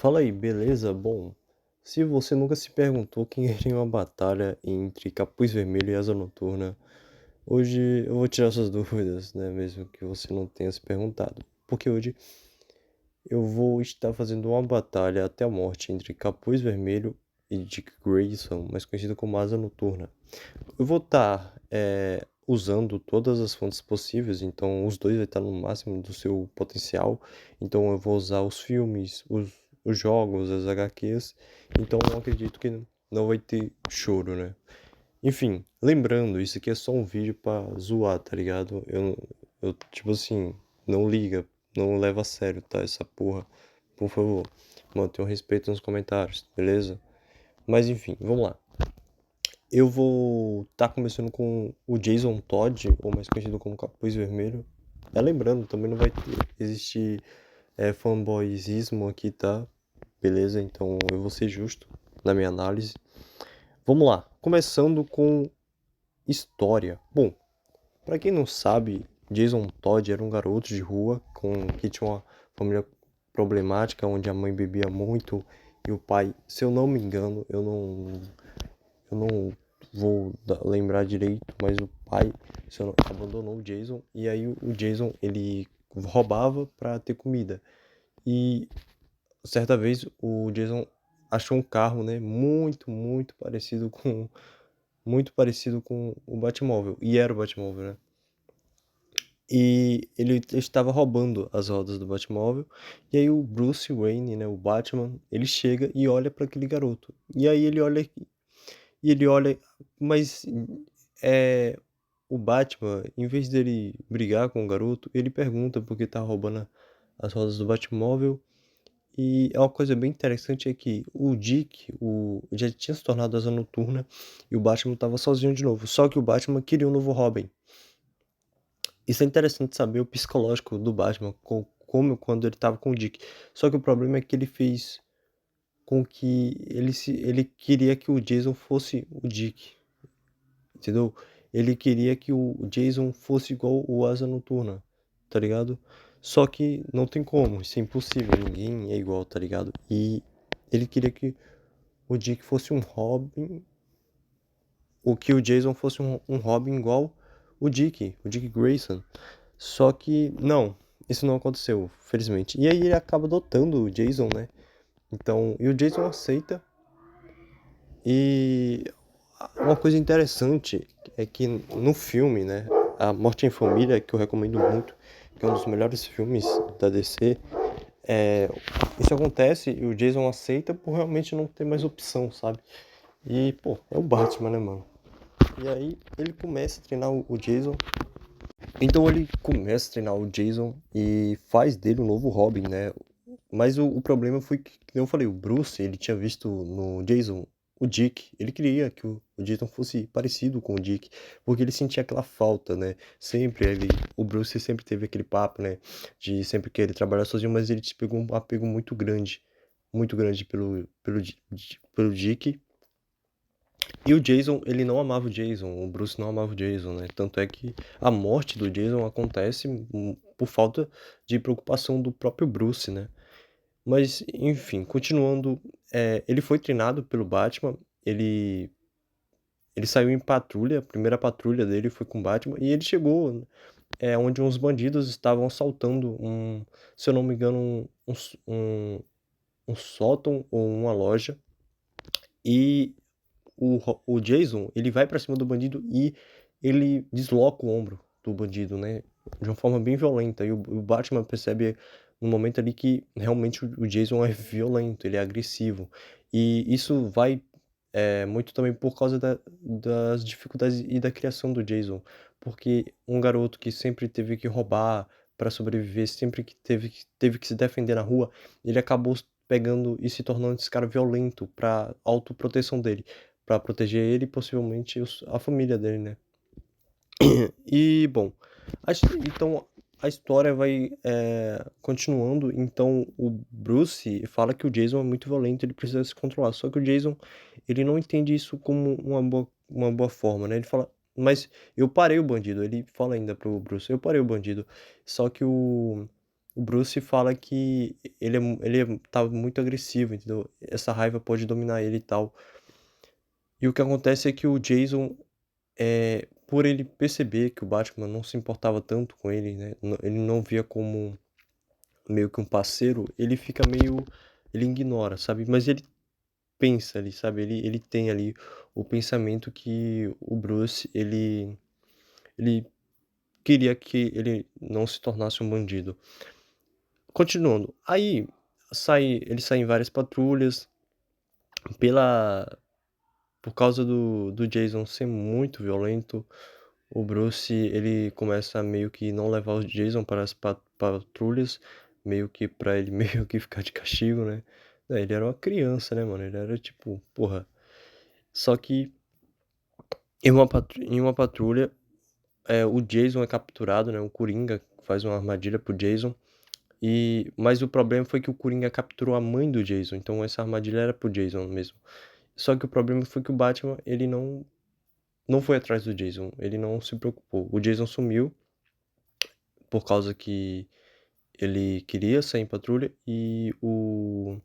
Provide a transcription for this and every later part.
Fala aí, beleza? Bom, se você nunca se perguntou quem ganharia uma batalha entre Capuz Vermelho e Asa Noturna, hoje eu vou tirar suas dúvidas, né? Mesmo que você não tenha se perguntado. Porque hoje eu vou estar fazendo uma batalha até a morte entre Capuz Vermelho e Dick Grayson, mais conhecido como Asa Noturna. Eu vou estar usando todas as fontes possíveis, então os dois vai estar no máximo do seu potencial. Então eu vou usar os filmes, os jogos, as HQs. Então eu acredito que não vai ter choro, né? Enfim, lembrando, isso aqui é só um vídeo pra zoar, tá ligado? Eu tipo assim, não liga, não leva a sério, tá? Essa porra. Por favor, mantenha o respeito nos comentários, beleza? Mas enfim, vamos lá. Eu vou estar começando com o Jason Todd, ou mais conhecido como Capuz Vermelho. Lembrando, também não vai existir fanboyismo aqui, tá? Beleza? Então eu vou ser justo na minha análise. Vamos lá, começando com história. Bom, pra quem não sabe, Jason Todd era um garoto de rua que tinha uma família problemática, onde a mãe bebia muito e o pai, se eu não me engano, eu não vou lembrar direito, mas o pai abandonou o Jason e aí o Jason ele roubava pra ter comida. E certa vez o Jason achou um carro, né, muito parecido com o Batmóvel, e era o Batmóvel, né? E ele estava roubando as rodas do Batmóvel, e aí o Bruce Wayne, né, o Batman, ele chega e olha para aquele garoto. E aí ele olha, mas é, o Batman, em vez dele brigar com o garoto, ele pergunta por que tá roubando as rodas do Batmóvel. E é uma coisa bem interessante é que o Dick, já tinha se tornado Asa Noturna e o Batman tava sozinho de novo. Só que o Batman queria um novo Robin. Isso é interessante saber o psicológico do Batman, como quando ele tava com o Dick. Só que o problema é que ele fez com que ele queria que o Jason fosse o Dick, entendeu? Ele queria que o Jason fosse igual o Asa Noturna, tá ligado? Só que não tem como, isso é impossível, ninguém é igual, tá ligado? E ele queria que o Dick fosse um Robin, ou que o Jason fosse um Robin igual o Dick Grayson. Só que não, isso não aconteceu, felizmente. E aí ele acaba adotando o Jason, né? Então, e o Jason aceita. E uma coisa interessante é que no filme, né, A Morte em Família, que eu recomendo muito, que é um dos melhores filmes da DC, é, isso acontece e o Jason aceita por realmente não ter mais opção, sabe? E, pô, é o Batman, né, mano? E aí ele começa a treinar o Jason. Então ele começa a treinar o Jason e faz dele o novo Robin, né? Mas o problema foi que, como eu falei, o Bruce, ele tinha visto no Jason o Dick. Ele queria que o Jason fosse parecido com o Dick, porque ele sentia aquela falta, né? O Bruce sempre teve aquele papo, né? De sempre querer trabalhar sozinho, mas ele pegou um apego muito grande pelo Dick. E o Jason, ele não amava o Jason, o Bruce não amava o Jason, né? Tanto é que a morte do Jason acontece por falta de preocupação do próprio Bruce, né? Mas, enfim, continuando, ele foi treinado pelo Batman, ele saiu em patrulha, a primeira patrulha dele foi com o Batman, e ele chegou onde uns bandidos estavam assaltando se eu não me engano, um sótão ou uma loja, e o Jason, ele vai pra cima do bandido e ele desloca o ombro do bandido, né? De uma forma bem violenta. E o Batman percebe no momento ali que realmente o Jason é violento, ele é agressivo. E isso vai muito também por causa das dificuldades e da criação do Jason. Porque um garoto que sempre teve que roubar para sobreviver, sempre que teve que se defender na rua, ele acabou pegando e se tornando esse cara violento pra autoproteção dele, pra proteger ele e possivelmente a família dele, né? E bom, então a história vai continuando. Então o Bruce fala que o Jason é muito violento, ele precisa se controlar. Só que o Jason, ele não entende isso como uma boa forma, né? Ele fala, mas eu parei o bandido. Ele fala ainda pro Bruce, eu parei o bandido. Só que o Bruce fala que tá muito agressivo, entendeu? Essa raiva pode dominar ele e tal. E o que acontece é que o Jason, por ele perceber que o Batman não se importava tanto com ele, né, ele não via como meio que um parceiro, ele ignora, sabe, mas ele pensa ali, sabe, ele tem ali o pensamento que o Bruce, ele queria que ele não se tornasse um bandido. Continuando, aí ele sai em várias patrulhas, pela por causa do Jason ser muito violento, o Bruce, ele começa a meio que não levar o Jason para as patrulhas, meio que pra ele meio que ficar de castigo, né. Ele era uma criança, né, mano, ele era tipo, porra. Só que em uma patrulha, o Jason é capturado, né, o Coringa faz uma armadilha para o Jason, mas o problema foi que o Coringa capturou a mãe do Jason, então essa armadilha era para o Jason mesmo. Só que o problema foi que o Batman, ele não foi atrás do Jason, ele não se preocupou. O Jason sumiu, por causa que ele queria sair em patrulha, e o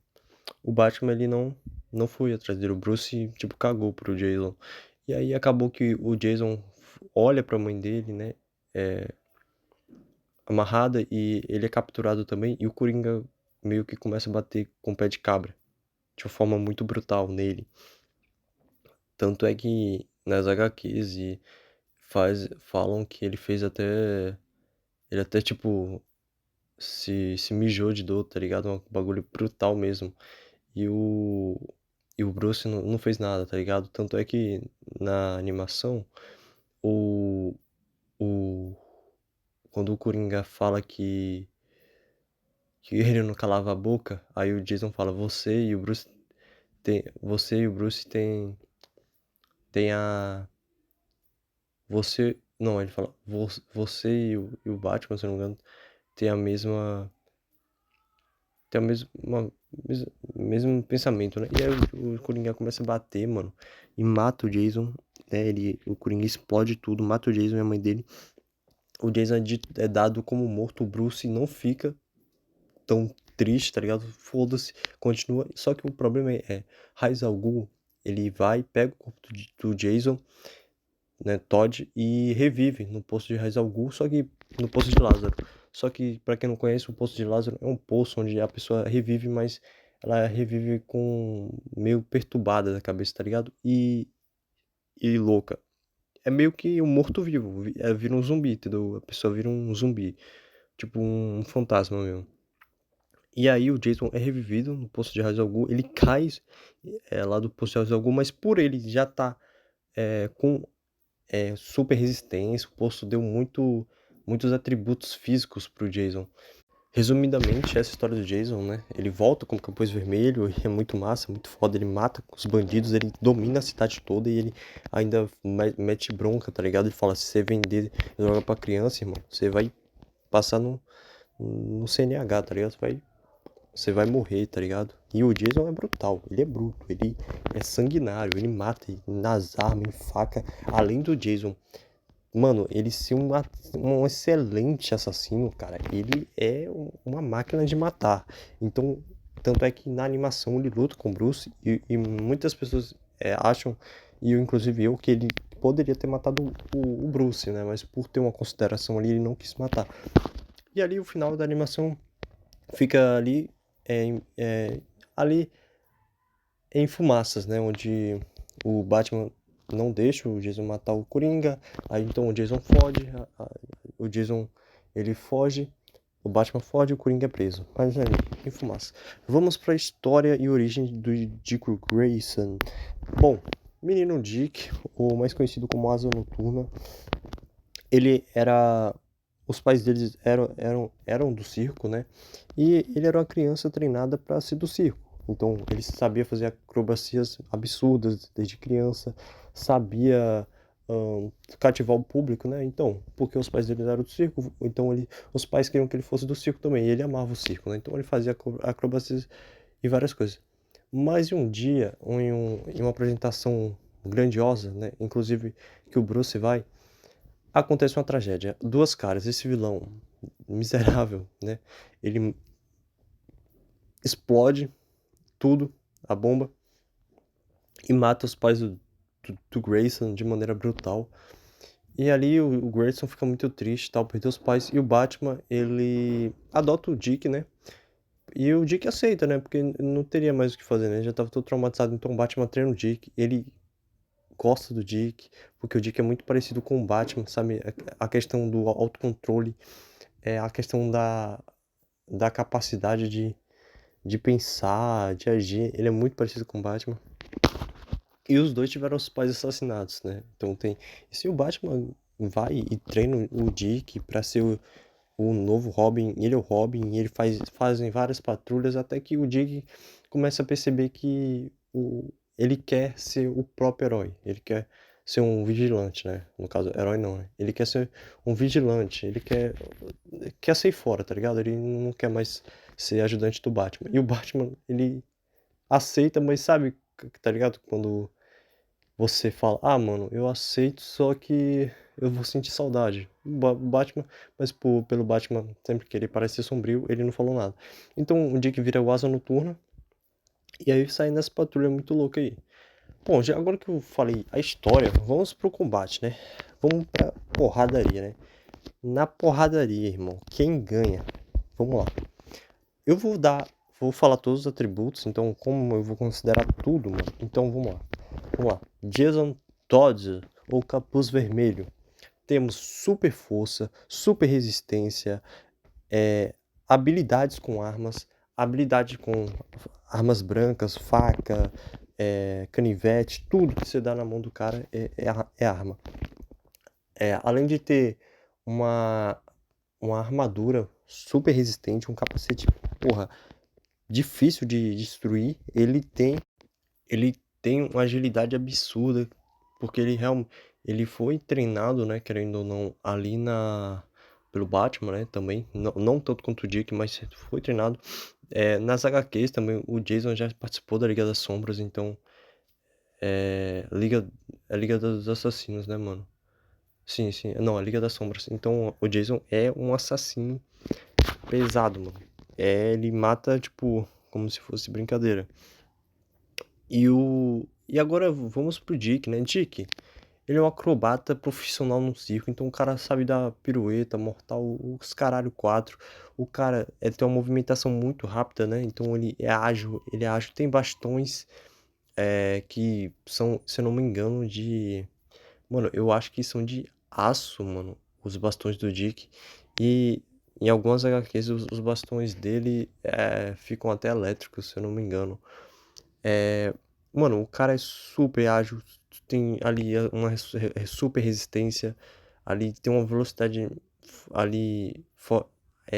Batman, ele não foi atrás dele. O Bruce, tipo, cagou pro Jason. E aí acabou que o Jason olha pra mãe dele, né, eh, amarrada, e ele é capturado também, e o Coringa meio que começa a bater com o pé de cabra, de uma forma muito brutal nele. Tanto é que nas HQs falam que ele até, tipo, se mijou de dor, tá ligado? Um bagulho brutal mesmo. E o e o Bruce não fez nada, tá ligado? Tanto é que na animação, o o quando o Coringa fala que ele não calava a boca, aí o Jason fala: Você e o Bruce têm a você", não, ele fala: Você e o Batman, se eu não me engano, têm a mesma tem a mesmo pensamento, né. E aí o Coringa começa a bater, mano, e mata o Jason, né, o Coringa explode tudo, mata o Jason e a mãe dele. O Jason é dado como morto, o Bruce não fica tão triste, tá ligado? Foda-se, continua. Só que o problema Ra's al Ghul, ele vai, pega o corpo do Jason, né, Todd, e revive no poço de Ra's al Ghul, só que no poço de Lázaro. Só que, pra quem não conhece, o poço de Lázaro é um poço onde a pessoa revive, mas ela revive com meio perturbada da cabeça, tá ligado? E louca. É meio que um morto-vivo, vira um zumbi, entendeu? A pessoa vira um zumbi, tipo um fantasma mesmo. E aí o Jason é revivido no poço de Ra's al Ghul, ele cai, lá do poço de Ra's al Ghul, mas por ele já tá, com super resistência, o poço deu muitos atributos físicos para o Jason. Resumidamente, essa história do Jason, né, ele volta como Capuz Vermelho, e é muito massa, muito foda, ele mata os bandidos, ele domina a cidade toda, e ele ainda mete bronca, tá ligado? Ele fala: "Se você vender droga pra criança, irmão, você vai passar no CNH, tá ligado? Você vai morrer, tá ligado?" E o Jason é brutal, ele é bruto, ele é sanguinário, ele mata nas armas, em faca. Além do Jason, mano, ele ser um excelente assassino, cara, ele é uma máquina de matar. Então, tanto é que na animação ele luta com o Bruce, e muitas pessoas acham, e eu, inclusive eu, que ele poderia ter matado o Bruce, né? Mas por ter uma consideração ali, ele não quis matar. E ali o final da animação fica ali, ali em fumaças, né? Onde o Batman não deixa o Jason matar o Coringa. Aí então o Jason foge, o Jason ele foge, o Batman foge e o Coringa é preso. Mas ali, em fumaça. Vamos para a história e origem do Dick Grayson. Bom, menino Dick, o mais conhecido como Asa Noturna, ele era os pais deles eram do circo, né, e ele era uma criança treinada para ser do circo. Então ele sabia fazer acrobacias absurdas desde criança, sabia, cativar o público, né, então, porque os pais dele eram do circo, então os pais queriam que ele fosse do circo também, e ele amava o circo, né, então ele fazia acrobacias e várias coisas. Mas um dia, em uma apresentação grandiosa, né, inclusive que o Bruce vai, acontece uma tragédia. Duas caras, esse vilão, miserável, né. Ele explode tudo, a bomba, e mata os pais do Grayson de maneira brutal. E ali o Grayson fica muito triste, tal, perdeu os pais, e o Batman, ele adota o Dick, né, e o Dick aceita, né, porque não teria mais o que fazer, né, ele já estava todo traumatizado, então o Batman treina o Dick, ele gosta do Dick, porque o Dick é muito parecido com o Batman, sabe, a questão do autocontrole, a questão da capacidade de pensar, de agir, ele é muito parecido com o Batman. E os dois tiveram os pais assassinados, né, então tem e se o Batman vai e treina o Dick pra ser o novo Robin, ele é o Robin, e ele fazem várias patrulhas até que o Dick começa a perceber que ele quer ser o próprio herói, ele quer ser um vigilante, né, no caso, herói não, né, ele quer ser um vigilante, ele quer sair fora, tá ligado? Ele não quer mais ser ajudante do Batman. E o Batman, ele aceita, mas sabe, tá ligado? Quando você fala: "Ah, mano, eu aceito, só que eu vou sentir saudade". O Batman, mas pelo Batman sempre querer parecer sombrio, ele não falou nada. Então o Dick vira o Asa Noturna, e aí sai nessa patrulha muito louca aí. Bom, já agora que eu falei a história, vamos pro combate, né. Vamos pra porradaria, né. Na porradaria, irmão, quem ganha? Vamos lá. Eu vou falar todos os atributos, então como eu vou considerar tudo, mano, então vamos lá. Vamos lá. Jason Todd, ou Capuz Vermelho. Temos super força, super resistência, habilidades com armas, habilidade com armas brancas, faca, canivete, tudo que você dá na mão do cara é arma. Além de ter uma uma armadura super resistente, um capacete, porra, difícil de destruir, ele tem uma agilidade absurda, porque ele foi treinado, né, querendo ou não, ali pelo Batman, né, também, não tanto quanto o Dick, mas foi treinado. Nas HQs também, o Jason já participou da Liga das Sombras, então, é Liga é Liga dos Assassinos, né, mano. Sim, sim. Não, a Liga das Sombras. Então, o Jason é um assassino pesado, mano. Ele mata, tipo, como se fosse brincadeira. E agora vamos pro Dick, né. Dick, ele é um acrobata profissional no circo, então o cara sabe dar pirueta, mortal, os caralho 4. O cara, tem uma movimentação muito rápida, né, então ele é ágil. Tem bastões, que são, se eu não me engano, mano, eu acho que são de aço, mano, os bastões do Dick. E em algumas HQs os bastões dele, ficam até elétricos, se eu não me engano. Eh, Mano, o cara é super ágil, tem ali uma super resistência, ali tem uma velocidade ali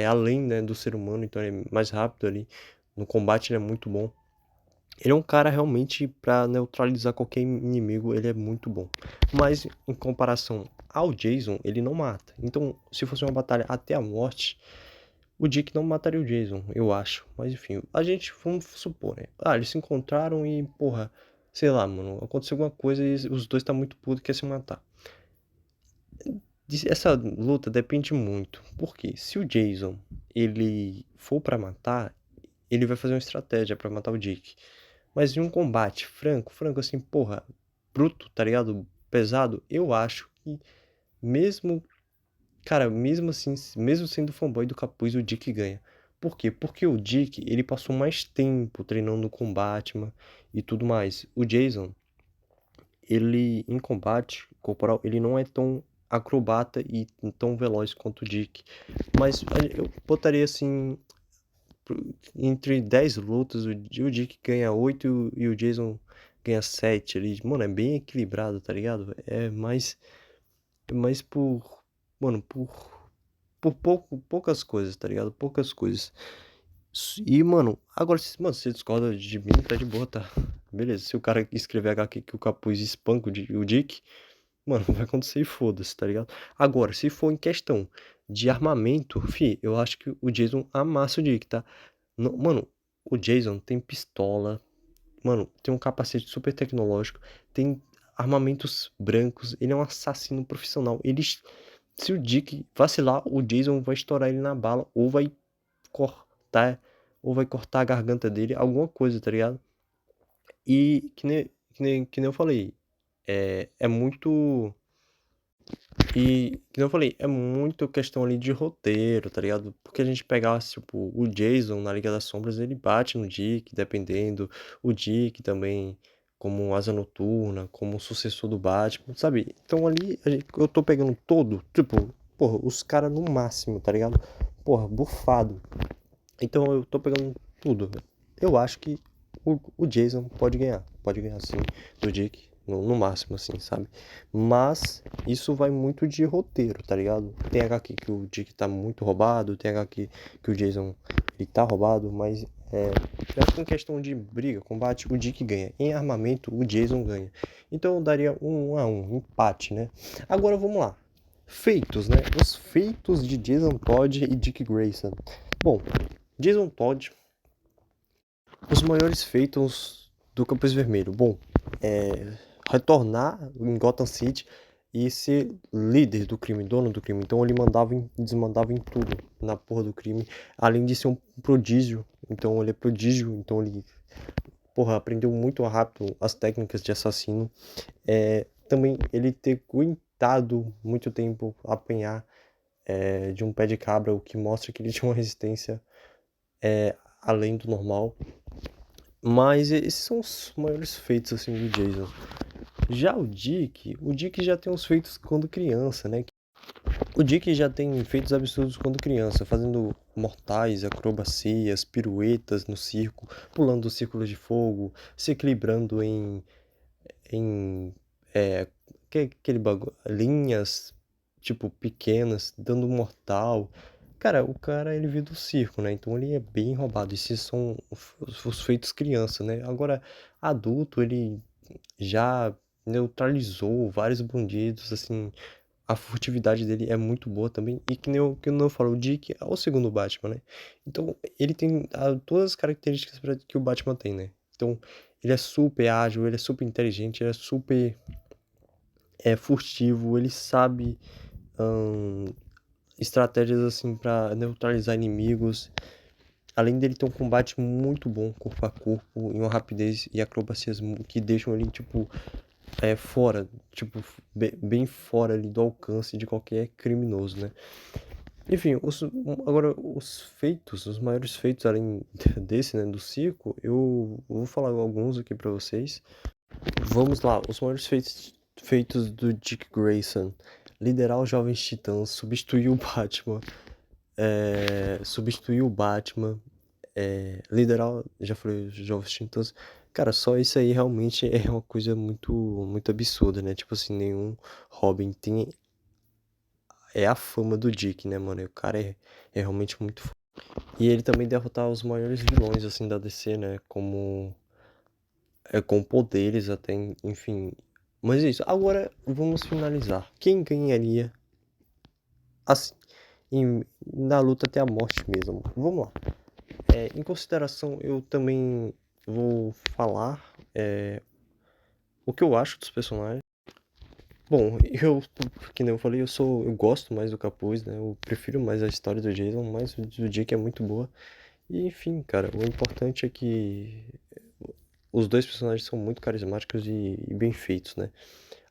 além, né, do ser humano, então ele é mais rápido ali, no combate ele é muito bom. Ele é um cara realmente pra neutralizar qualquer inimigo, ele é muito bom. Mas em comparação ao Jason, ele não mata. Então, se fosse uma batalha até a morte, o Dick não mataria o Jason, eu acho. Mas enfim, vamos supor, né? Ah, eles se encontraram e, porra, sei lá, mano, aconteceu alguma coisa e os dois tá muito puto e quer se matar. Essa luta depende muito. Por quê? Se o Jason, ele for pra matar, ele vai fazer uma estratégia pra matar o Dick. Mas em um combate franco, franco assim, porra, bruto, tá ligado? Pesado, eu acho que mesmo, cara, mesmo assim, mesmo sendo fanboy do Capuz, o Dick ganha. Por quê? Porque o Dick, ele passou mais tempo treinando com Batman e tudo mais. O Jason, ele em combate corporal, ele não é tão acrobata e tão veloz quanto o Dick. Mas eu botaria assim, entre 10 lutas, o Dick ganha 8 e o Jason ganha 7 ali. Mano, é bem equilibrado, tá ligado? É mais mano, por poucas coisas, tá ligado? Poucas coisas. E, mano, agora, mano, você discorda de mim, tá de boa, tá? Beleza, se o cara escrever HQ que o Capuz espanca o Dick, mano, vai acontecer e foda-se, tá ligado? Agora, se for em questão de armamento, fi, eu acho que o Jason amassa o Dick, tá? Mano, o Jason tem pistola, mano, tem um capacete super tecnológico, tem armamentos brancos, ele é um assassino profissional. se o Dick vacilar, o Jason vai estourar ele na bala cortar, ou vai cortar a garganta dele, alguma coisa, tá ligado? E que nem eu falei, é muito. E, que nem eu falei, é muito questão ali de roteiro, tá ligado? Porque a gente pegasse, tipo, o Jason na Liga das Sombras, ele bate no Dick, dependendo. O Dick também, como um Asa Noturna, como um sucessor do Batman, sabe? Então ali eu tô pegando todo, tipo, porra, os caras no máximo, tá ligado? Porra, bufado. Então eu tô pegando tudo. Eu acho que o Jason pode ganhar sim do Dick, no máximo, assim, sabe? Mas isso vai muito de roteiro, tá ligado? Tem HQ que o Dick tá muito roubado, tem HQ que o Jason ele tá roubado, mas eu acho que em questão de briga, combate, o Dick ganha. Em armamento, o Jason ganha. Então eu daria um a um, empate, né? Agora vamos lá. Feitos, né? Os feitos de Jason Todd e Dick Grayson. Bom, Jason Todd, os maiores feitos do Capuz Vermelho. Bom, retornar em Gotham City e ser líder do crime, dono do crime. Então ele mandava e desmandava em tudo na porra do crime. Além de ser um prodígio. Então ele é prodígio. Então ele, porra, aprendeu muito rápido as técnicas de assassino. Também ele ter aguentado muito tempo apanhar de um pé de cabra, o que mostra que ele tinha uma resistência além do normal. Mas esses são os maiores feitos assim do Jason. Já o Dick já tem uns feitos quando criança, né? O Dick já tem feitos absurdos quando criança, fazendo mortais, acrobacias, piruetas no circo, pulando círculos de fogo, se equilibrando em é, aquele bagulho, linhas tipo pequenas, dando um mortal. Cara, o cara ele veio do circo, né? Então ele é bem roubado. Esses são os feitos criança, né? Agora, adulto, ele já neutralizou vários bandidos, assim. A furtividade dele é muito boa também. E que nem eu falo, o Dick é o segundo Batman, né? Então, ele tem todas as características que o Batman tem, né? Então, ele é super ágil, ele é super inteligente, ele é super furtivo, ele sabe estratégias assim pra neutralizar inimigos. Além dele ter um combate muito bom, corpo a corpo, e uma rapidez e acrobacias que deixam ele, tipo, fora, tipo, bem fora ali do alcance de qualquer criminoso, né? Enfim, agora os feitos, os maiores feitos além desse, né, do circo, eu vou falar alguns aqui pra vocês. Vamos lá, os maiores feitos do Dick Grayson. Liderar os Jovens Titãs, substituir o Batman, substituir o Batman, liderar, já falei, os Jovens Titãs. Cara, só isso aí realmente é uma coisa muito, muito absurda, né? Tipo assim, nenhum Robin tem a fama do Dick, né, mano? E o cara é realmente muito foda. E ele também derrotar os maiores vilões, assim, da DC, né? Como com poderes até, enfim. Mas é isso. Agora vamos finalizar. Quem ganharia assim, na luta até a morte mesmo? Vamos lá. Em consideração, eu também vou falar o que eu acho dos personagens. Bom, que nem eu falei, eu gosto mais do Capuz, né? Eu prefiro mais a história do Jason, mas o do Jake é muito boa. E enfim, cara, o importante é que os dois personagens são muito carismáticos e bem feitos, né?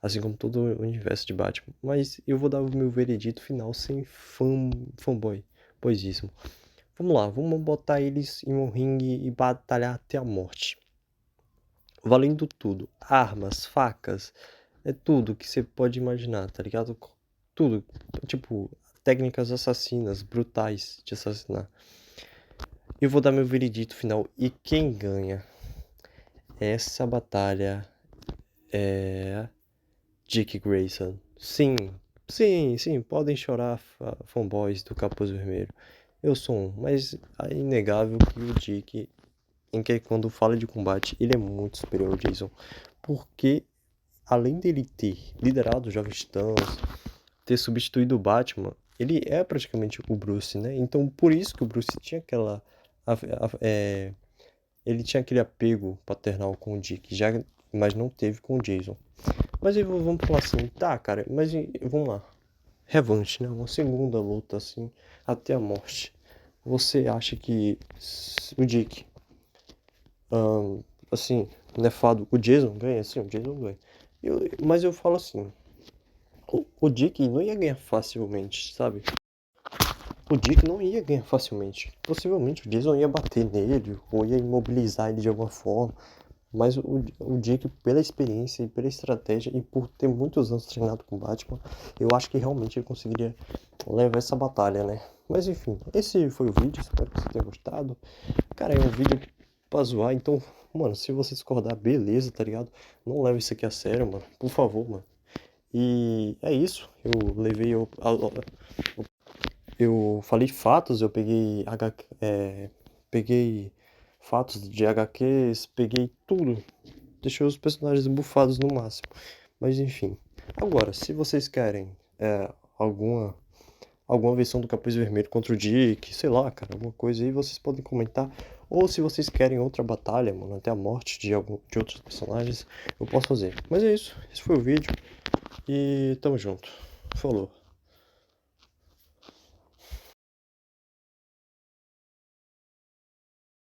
Assim como todo o universo de Batman. Mas eu vou dar o meu veredito final sem fanboy, poisíssimo. Vamos lá, vamos botar eles em um ringue e batalhar até a morte. Valendo tudo. Armas, facas, tudo que você pode imaginar, tá ligado? Tudo. Tipo, técnicas assassinas, brutais de assassinar. Eu vou dar meu veredito final. E quem ganha essa batalha é Dick Grayson. Sim, sim, podem chorar fanboys do Capuz Vermelho. Eu sou um, mas é inegável que o Dick, quando fala de combate, ele é muito superior ao Jason. Porque, além dele ter liderado os Jovens Titãs, ter substituído o Batman, ele é praticamente o Bruce, né? Então, por isso que o Bruce tinha ele tinha aquele apego paternal com o Dick, mas não teve com o Jason. Mas aí vamos falar assim, tá, cara, mas vamos lá. revanche, né? Uma segunda luta, assim, até a morte. Você acha que o Dick, assim, nefado, o Jason ganha? Sim, o Jason ganha. Mas eu falo assim, o Dick não ia ganhar facilmente, sabe? O Dick não ia ganhar facilmente. Possivelmente o Jason ia bater nele, ou ia imobilizar ele de alguma forma. Mas o Dick, pela experiência e pela estratégia, e por ter muitos anos treinado com o Batman, eu acho que realmente ele conseguiria levar essa batalha, né? Mas enfim, esse foi o vídeo, espero que você tenha gostado. Cara, é um vídeo pra zoar, então, mano, se você discordar, beleza, tá ligado? Não leve isso aqui a sério, mano, por favor, mano. E é isso, eu falei fatos, eu peguei peguei fatos de HQs, peguei tudo. Deixei os personagens bufados no máximo. Mas enfim. Agora, se vocês querem alguma alguma versão do Capuz Vermelho contra o Dick, sei lá, cara, alguma coisa aí, vocês podem comentar. Ou se vocês querem outra batalha, mano, até a morte de outros personagens, eu posso fazer. Mas é isso, esse foi o vídeo e tamo junto. Falou.